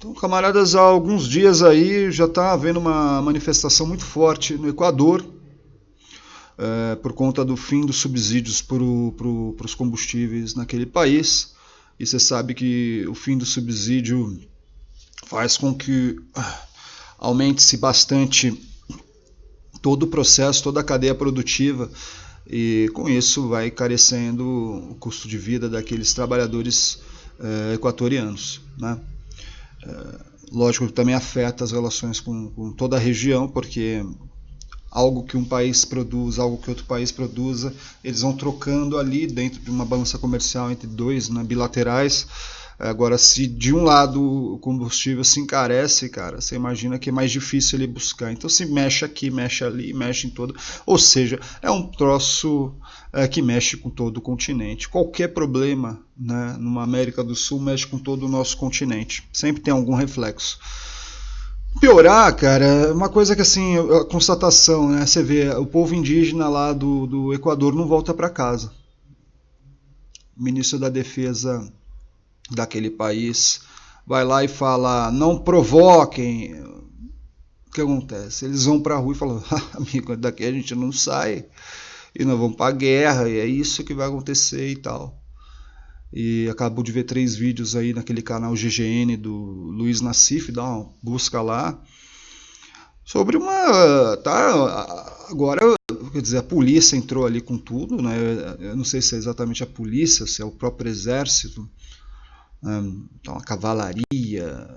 Então, camaradas, há alguns dias aí já está havendo uma manifestação muito forte no Equador, por conta do fim dos subsídios para os combustíveis naquele país. E você sabe que o fim do subsídio faz com que aumente-se bastante todo o processo, toda a cadeia produtiva, e com isso vai encarecendo o custo de vida daqueles trabalhadores equatorianos, né? Lógico que também afeta as relações com toda a região, porque algo que um país produz, algo que outro país produza, eles vão trocando ali dentro de uma balança comercial entre dois, né, bilaterais. Agora, se de um lado o combustível se encarece, cara, você imagina que é mais difícil ele buscar. Então se mexe aqui, mexe ali, mexe em todo. Ou seja, é um troço que mexe com todo o continente. Qualquer problema, né, numa América do Sul mexe com todo o nosso continente. Sempre tem algum reflexo. Piorar, cara, é uma coisa que assim, a constatação, né? Você vê, o povo indígena lá do Equador não volta para casa. O ministro da Defesa daquele país vai lá e fala: não provoquem. O que acontece? Eles vão pra rua e falam: amigo, daqui a gente não sai e nós vamos pra guerra, e é isso que vai acontecer e tal. E acabou de ver 3 vídeos aí naquele canal GGN do Luiz Nassif, dá uma busca lá, sobre uma... tá, agora, quer dizer, a polícia entrou ali com tudo, né? Eu não sei se é exatamente a polícia, se é o próprio exército, então a cavalaria,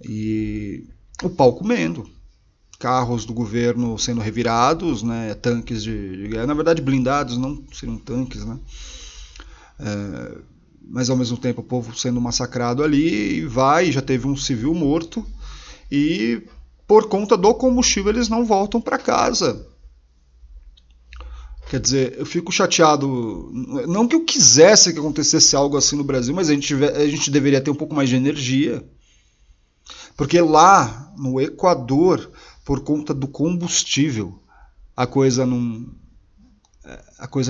e o pau comendo, carros do governo sendo revirados, né? Tanques de guerra, na verdade blindados, não seriam tanques, né? Mas ao mesmo tempo o povo sendo massacrado ali, e já teve um civil morto, e por conta do combustível eles não voltam para casa. Quer dizer, eu fico chateado, não que eu quisesse que acontecesse algo assim no Brasil, mas a gente deveria ter um pouco mais de energia, porque lá no Equador, por conta do combustível, a coisa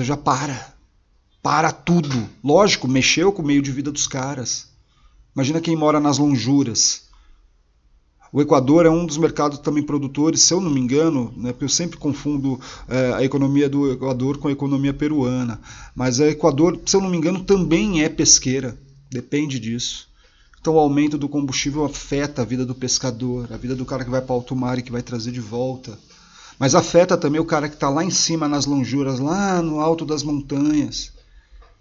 já para tudo. Lógico, mexeu com o meio de vida dos caras. Imagina quem mora nas lonjuras. O Equador é um dos mercados também produtores, se eu não me engano, né, eu sempre confundo a economia do Equador com a economia peruana, mas o Equador, se eu não me engano, também é pesqueira, depende disso. Então o aumento do combustível afeta a vida do pescador, a vida do cara que vai para alto mar e que vai trazer de volta. Mas afeta também o cara que está lá em cima nas lonjuras, lá no alto das montanhas.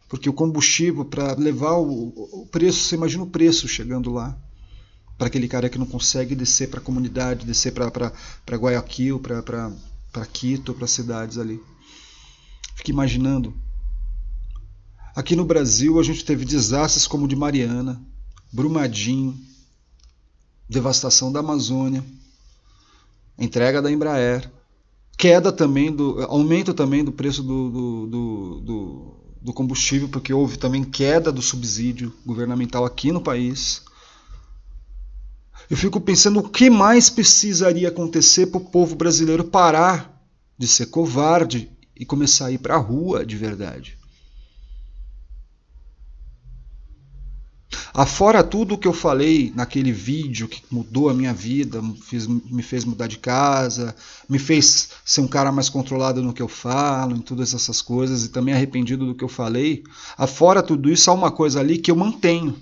Porque o combustível, para levar o preço, você imagina o preço chegando lá. Para aquele cara que não consegue descer para a comunidade, descer para Guayaquil, para Quito, para as cidades ali. Fique imaginando. Aqui no Brasil a gente teve desastres como o de Mariana, Brumadinho, devastação da Amazônia, entrega da Embraer, aumento também do preço do combustível, porque houve também queda do subsídio governamental aqui no país. Eu fico pensando o que mais precisaria acontecer para o povo brasileiro parar de ser covarde e começar a ir para a rua de verdade. Afora tudo o que eu falei naquele vídeo que mudou a minha vida, me fez mudar de casa, me fez ser um cara mais controlado no que eu falo, em todas essas coisas, e também arrependido do que eu falei, afora tudo isso, há uma coisa ali que eu mantenho,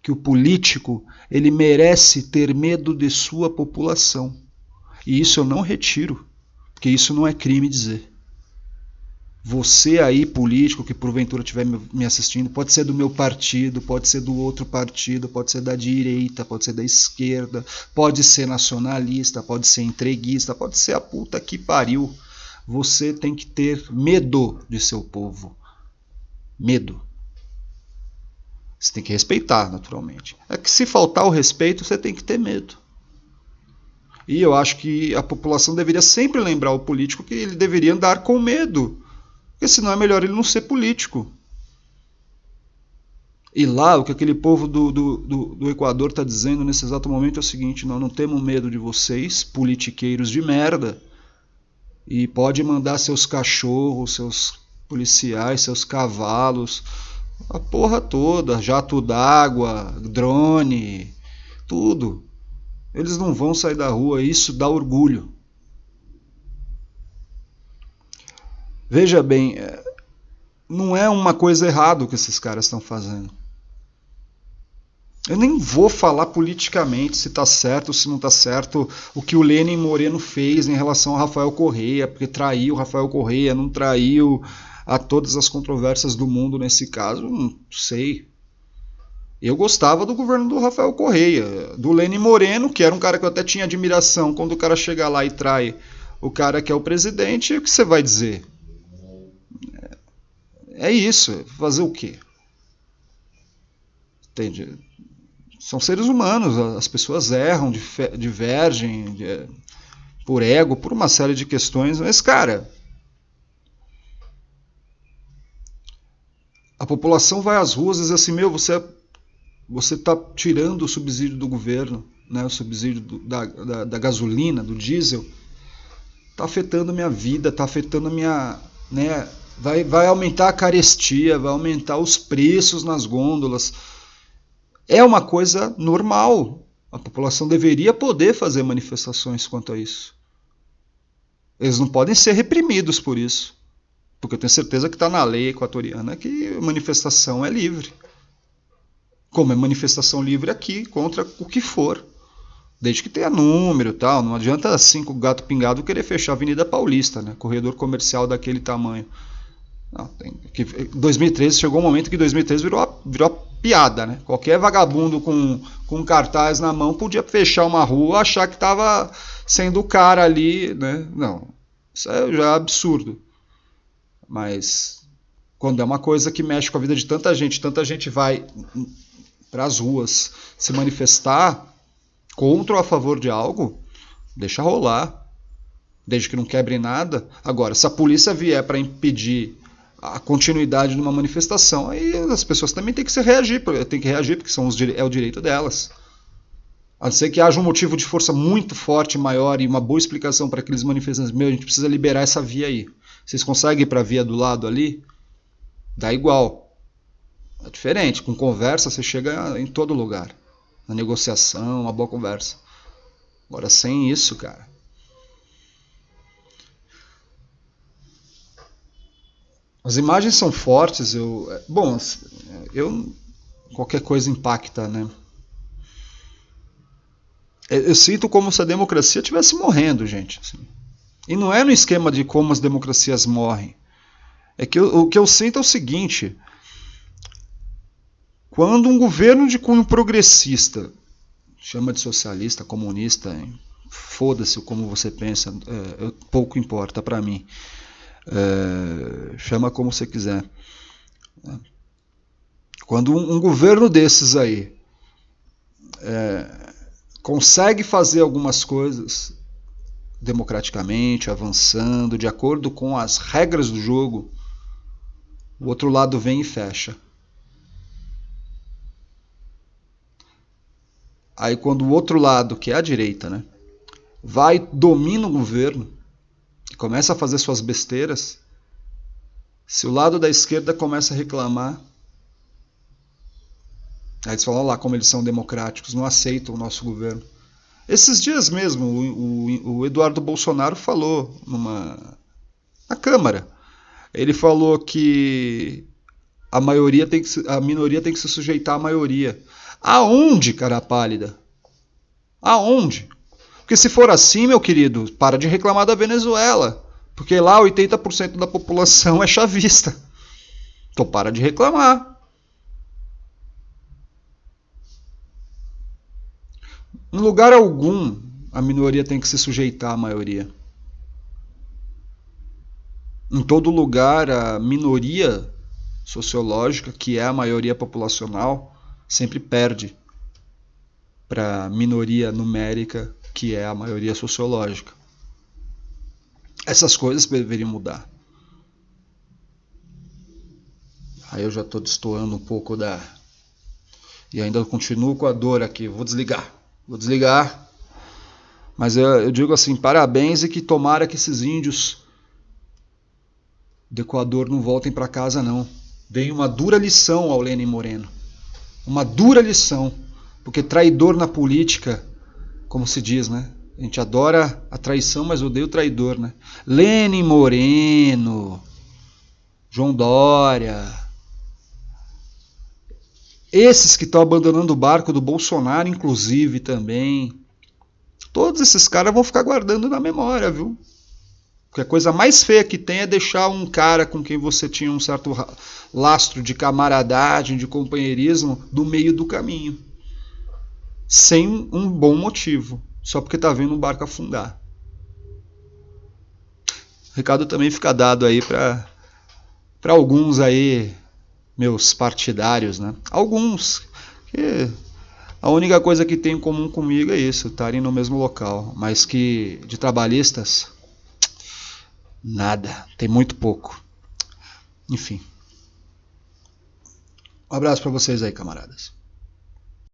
que o político ele merece ter medo de sua população. E isso eu não retiro, porque isso não é crime dizer. Você aí, político, que porventura estiver me assistindo, pode ser do meu partido, pode ser do outro partido, pode ser da direita, pode ser da esquerda, pode ser nacionalista, pode ser entreguista, pode ser a puta que pariu. Você tem que ter medo de seu povo. Medo. Você tem que respeitar, naturalmente. É que se faltar o respeito, você tem que ter medo. E eu acho que a população deveria sempre lembrar o político que ele deveria andar com medo. Porque senão é melhor ele não ser político. E lá, o que aquele povo do Equador está dizendo nesse exato momento é o seguinte: nós não temos medo de vocês, politiqueiros de merda. E pode mandar seus cachorros, seus policiais, seus cavalos, a porra toda, jato d'água, drone, Tudo. Eles não vão sair da rua, isso dá orgulho. Veja bem, não é uma coisa errada o que esses caras estão fazendo. Eu nem vou falar politicamente se está certo ou se não está certo o que o Lenin Moreno fez em relação ao Rafael Correia, porque traiu o Rafael Correia, não traiu, a todas as controvérsias do mundo nesse caso, não sei. Eu gostava do governo do Rafael Correia, do Lenin Moreno, que era um cara que eu até tinha admiração. Quando o cara chega lá e trai o cara que é o presidente, o que você vai dizer? É isso, fazer o quê? Entende? São seres humanos, as pessoas erram, divergem por ego, por uma série de questões, mas, cara, a população vai às ruas e diz assim, meu, você está tirando o subsídio do governo, né, o subsídio da gasolina, do diesel, está afetando a minha vida, está afetando a minha... Né, vai aumentar a carestia, vai aumentar os preços nas gôndolas. É uma coisa normal. A população deveria poder fazer manifestações quanto a isso. Eles não podem ser reprimidos por isso. Porque eu tenho certeza que está na lei equatoriana que manifestação é livre. Como é manifestação livre aqui, contra o que for. Desde que tenha número e tal. Não adianta 5 gato pingado querer fechar a Avenida Paulista, né? Corredor comercial daquele tamanho. Não, 2013 chegou um momento que 2013 virou piada, né? Qualquer vagabundo com cartaz na mão podia fechar uma rua, achar que estava sendo o cara ali, né? Não, isso já é absurdo. Mas quando é uma coisa que mexe com a vida de tanta gente vai para as ruas se manifestar contra ou a favor de algo, deixa rolar, desde que não quebre nada. Agora, se a polícia vier para impedir a continuidade de uma manifestação, aí as pessoas também têm que reagir porque é o direito delas. A não ser que haja um motivo de força muito forte, maior e uma boa explicação para aqueles manifestantes. Meu, a gente precisa liberar essa via aí. Vocês conseguem ir para a via do lado ali? Dá igual. É diferente. Com conversa você chega em todo lugar. Na negociação, uma boa conversa. Agora sem isso, cara. As imagens são fortes, qualquer coisa impacta, né? Eu sinto como se a democracia estivesse morrendo, gente. Assim. E não é no esquema de como as democracias morrem. É que o que eu sinto é o seguinte: quando um governo de cunho progressista, chama de socialista, comunista, foda-se como você pensa, pouco importa para mim. Chama como você quiser. Quando um governo desses aí consegue fazer algumas coisas democraticamente, avançando, de acordo com as regras do jogo, o outro lado vem e fecha. Aí quando o outro lado, que é a direita, né, vai e domina o governo, começa a fazer suas besteiras, se o lado da esquerda começa a reclamar, aí eles falam lá como eles são democráticos, não aceitam o nosso governo. Esses dias mesmo, o Eduardo Bolsonaro falou na Câmara. Ele falou que a minoria tem que se sujeitar à maioria. Aonde, cara pálida? Aonde? Porque se for assim, meu querido, para de reclamar da Venezuela. Porque lá 80% da população é chavista. Então para de reclamar. Em lugar algum, a minoria tem que se sujeitar à maioria. Em todo lugar, a minoria sociológica, que é a maioria populacional, sempre perde para a minoria numérica, que é a maioria sociológica. Essas coisas deveriam mudar. Aí eu já estou destoando um pouco e ainda continuo com a dor aqui. Vou desligar. Mas eu digo assim, parabéns e que tomara que esses índios do Equador não voltem para casa não. Deem uma dura lição ao Lenin Moreno. Uma dura lição. Porque traidor na política, como se diz, né? A gente adora a traição, mas odeia o traidor, né? Lenin Moreno, João Dória, esses que estão abandonando o barco do Bolsonaro, inclusive, também. Todos esses caras vão ficar guardando na memória, viu? Porque a coisa mais feia que tem é deixar um cara com quem você tinha um certo lastro de camaradagem, de companheirismo, no meio do caminho. Sem um bom motivo. Só porque tá vendo um barco afundar. O recado também fica dado aí para alguns aí, meus partidários, né? Alguns. Que a única coisa que tem em comum comigo é isso, estarem no mesmo local. Mas que de trabalhistas, nada. Tem muito pouco. Enfim. Um abraço para vocês aí, camaradas.